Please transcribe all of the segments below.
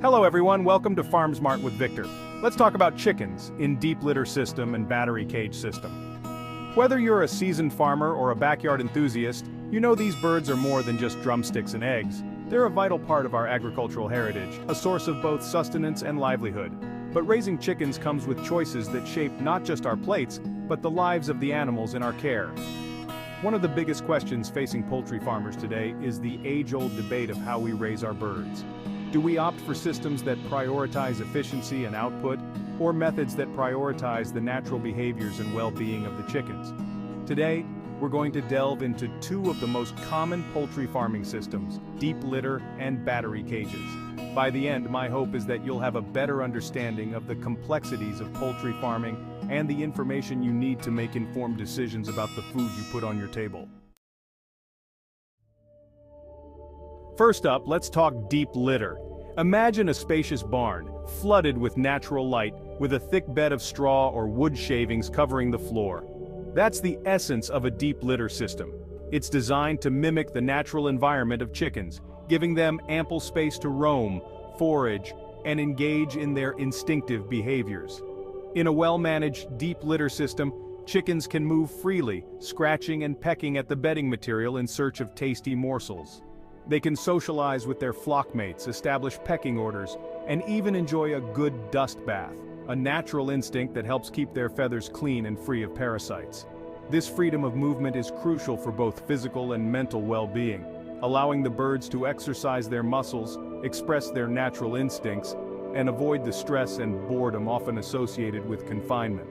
Hello everyone, welcome to FarmSmart with Victor. Let's talk about chickens in deep litter system and battery cage system. Whether you're a seasoned farmer or a backyard enthusiast, you know these birds are more than just drumsticks and eggs. They're a vital part of our agricultural heritage, a source of both sustenance and livelihood. But raising chickens comes with choices that shape not just our plates, but the lives of the animals in our care. One of the biggest questions facing poultry farmers today is the age-old debate of how we raise our birds. Do we opt for systems that prioritize efficiency and output, or methods that prioritize the natural behaviors and well-being of the chickens? Today, we're going to delve into two of the most common poultry farming systems, deep litter and battery cages. By the end, my hope is that you'll have a better understanding of the complexities of poultry farming and the information you need to make informed decisions about the food you put on your table. First up, let's talk deep litter. Imagine a spacious barn, flooded with natural light, with a thick bed of straw or wood shavings covering the floor. That's the essence of a deep litter system. It's designed to mimic the natural environment of chickens, giving them ample space to roam, forage, and engage in their instinctive behaviors. In a well-managed deep litter system, chickens can move freely, scratching and pecking at the bedding material in search of tasty morsels. They can socialize with their flock mates, establish pecking orders, and even enjoy a good dust bath, a natural instinct that helps keep their feathers clean and free of parasites. This freedom of movement is crucial for both physical and mental well-being, allowing the birds to exercise their muscles, express their natural instincts, and avoid the stress and boredom often associated with confinement.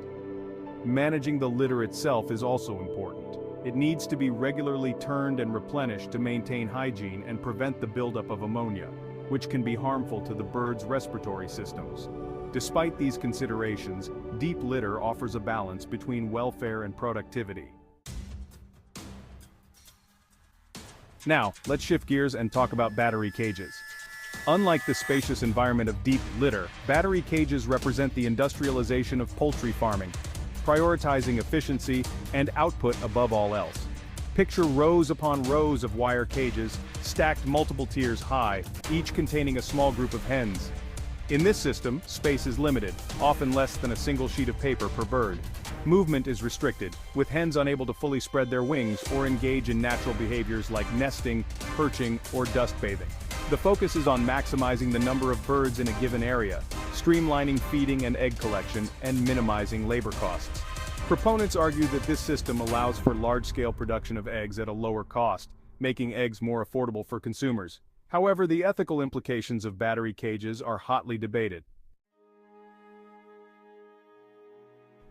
Managing the litter itself is also important. It needs to be regularly turned and replenished to maintain hygiene and prevent the buildup of ammonia, which can be harmful to the bird's respiratory systems. Despite these considerations, deep litter offers a balance between welfare and productivity. Now, let's shift gears and talk about battery cages. Unlike the spacious environment of deep litter, battery cages represent the industrialization of poultry farming, prioritizing efficiency and output above all else. Picture rows upon rows of wire cages, stacked multiple tiers high, each containing a small group of hens. In this system, space is limited, often less than a single sheet of paper per bird. Movement is restricted, with hens unable to fully spread their wings or engage in natural behaviors like nesting, perching, or dust bathing. The focus is on maximizing the number of birds in a given area, streamlining feeding and egg collection, and minimizing labor costs. Proponents argue that this system allows for large-scale production of eggs at a lower cost, making eggs more affordable for consumers. However, the ethical implications of battery cages are hotly debated.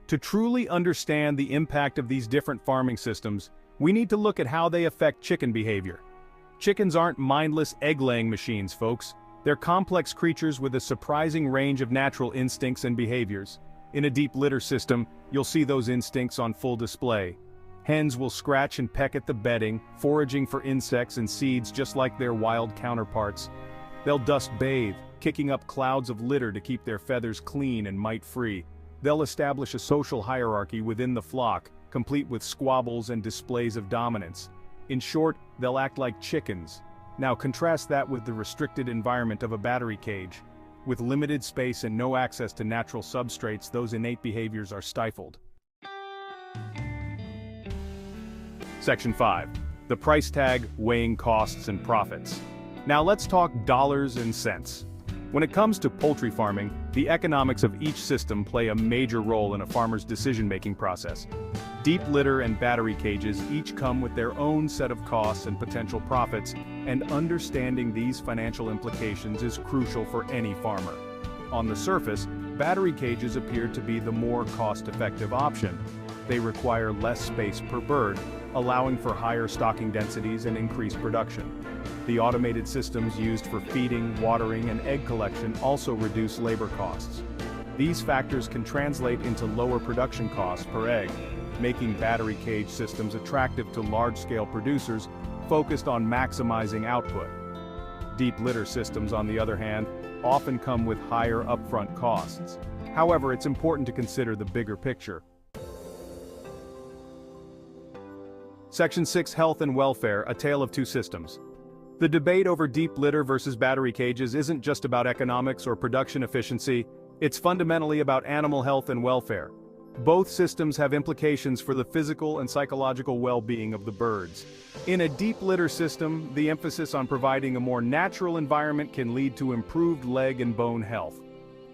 To truly understand the impact of these different farming systems, we need to look at how they affect chicken behavior. Chickens aren't mindless egg-laying machines, folks. They're complex creatures with a surprising range of natural instincts and behaviors. In a deep litter system, you'll see those instincts on full display. Hens will scratch and peck at the bedding, foraging for insects and seeds just like their wild counterparts. They'll dust bathe, kicking up clouds of litter to keep their feathers clean and mite-free. They'll establish a social hierarchy within the flock, complete with squabbles and displays of dominance. In short, they'll act like chickens. Now contrast that with the restricted environment of a battery cage. With limited space and no access to natural substrates, those innate behaviors are stifled. Section 5. The price tag, weighing costs and profits. Now let's talk dollars and cents. When it comes to poultry farming, the economics of each system play a major role in a farmer's decision-making process. Deep litter and battery cages each come with their own set of costs and potential profits, and understanding these financial implications is crucial for any farmer. On the surface, battery cages appear to be the more cost-effective option. They require less space per bird, allowing for higher stocking densities and increased production. The automated systems used for feeding, watering, and egg collection also reduce labor costs. These factors can translate into lower production costs per egg, making battery cage systems attractive to large-scale producers focused on maximizing output. Deep litter systems, on the other hand, often come with higher upfront costs. However, it's important to consider the bigger picture. Section 6. Health and Welfare, a Tale of Two Systems. The debate over deep litter versus battery cages isn't just about economics or production efficiency, it's fundamentally about animal health and welfare. Both systems have implications for the physical and psychological well-being of the birds. In a deep litter system, the emphasis on providing a more natural environment can lead to improved leg and bone health.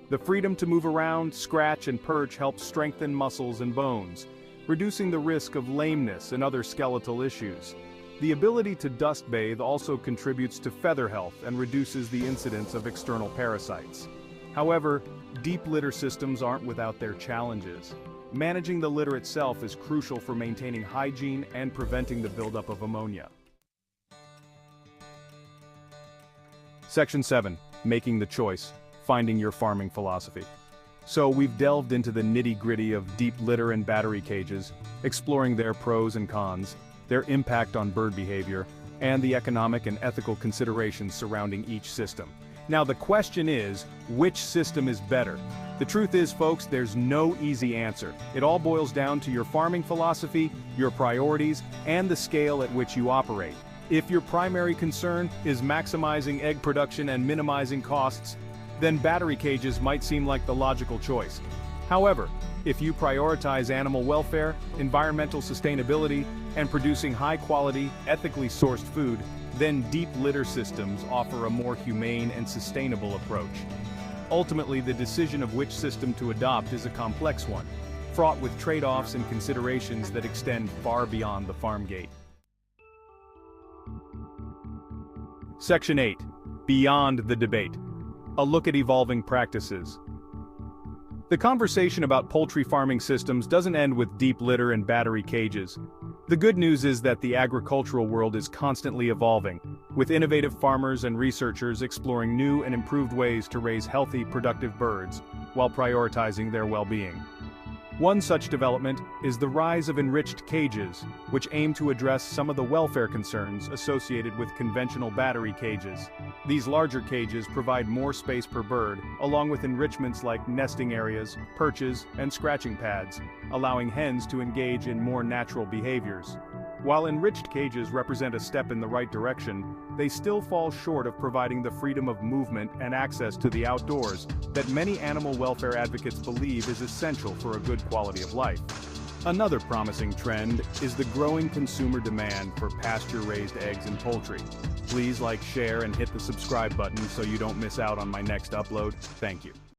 The freedom to move around, scratch, and perch helps strengthen muscles and bones, reducing the risk of lameness and other skeletal issues. The ability to dust bathe also contributes to feather health and reduces the incidence of external parasites. However, deep litter systems aren't without their challenges. Managing the litter itself is crucial for maintaining hygiene and preventing the buildup of ammonia. Section 7. Making the choice. Finding your farming philosophy. So we've delved into the nitty-gritty of deep litter and battery cages, exploring their pros and cons, their impact on bird behavior, and the economic and ethical considerations surrounding each system. Now the question is, which system is better? The truth is, folks, there's no easy answer. It all boils down to your farming philosophy, your priorities, and the scale at which you operate. If your primary concern is maximizing egg production and minimizing costs, then battery cages might seem like the logical choice. However, if you prioritize animal welfare, environmental sustainability, and producing high-quality, ethically sourced food, then deep litter systems offer a more humane and sustainable approach. Ultimately, the decision of which system to adopt is a complex one, fraught with trade-offs and considerations that extend far beyond the farm gate. Section 8. Beyond the debate. A look at evolving practices. The conversation about poultry farming systems doesn't end with deep litter and battery cages. The good news is that the agricultural world is constantly evolving, with innovative farmers and researchers exploring new and improved ways to raise healthy, productive birds, while prioritizing their well-being. One such development is the rise of enriched cages, which aim to address some of the welfare concerns associated with conventional battery cages. These larger cages provide more space per bird, along with enrichments like nesting areas, perches, and scratching pads, allowing hens to engage in more natural behaviors. While enriched cages represent a step in the right direction, they still fall short of providing the freedom of movement and access to the outdoors that many animal welfare advocates believe is essential for a good quality of life. Another promising trend is the growing consumer demand for pasture-raised eggs and poultry. Please like, share, and hit the subscribe button so you don't miss out on my next upload. Thank you.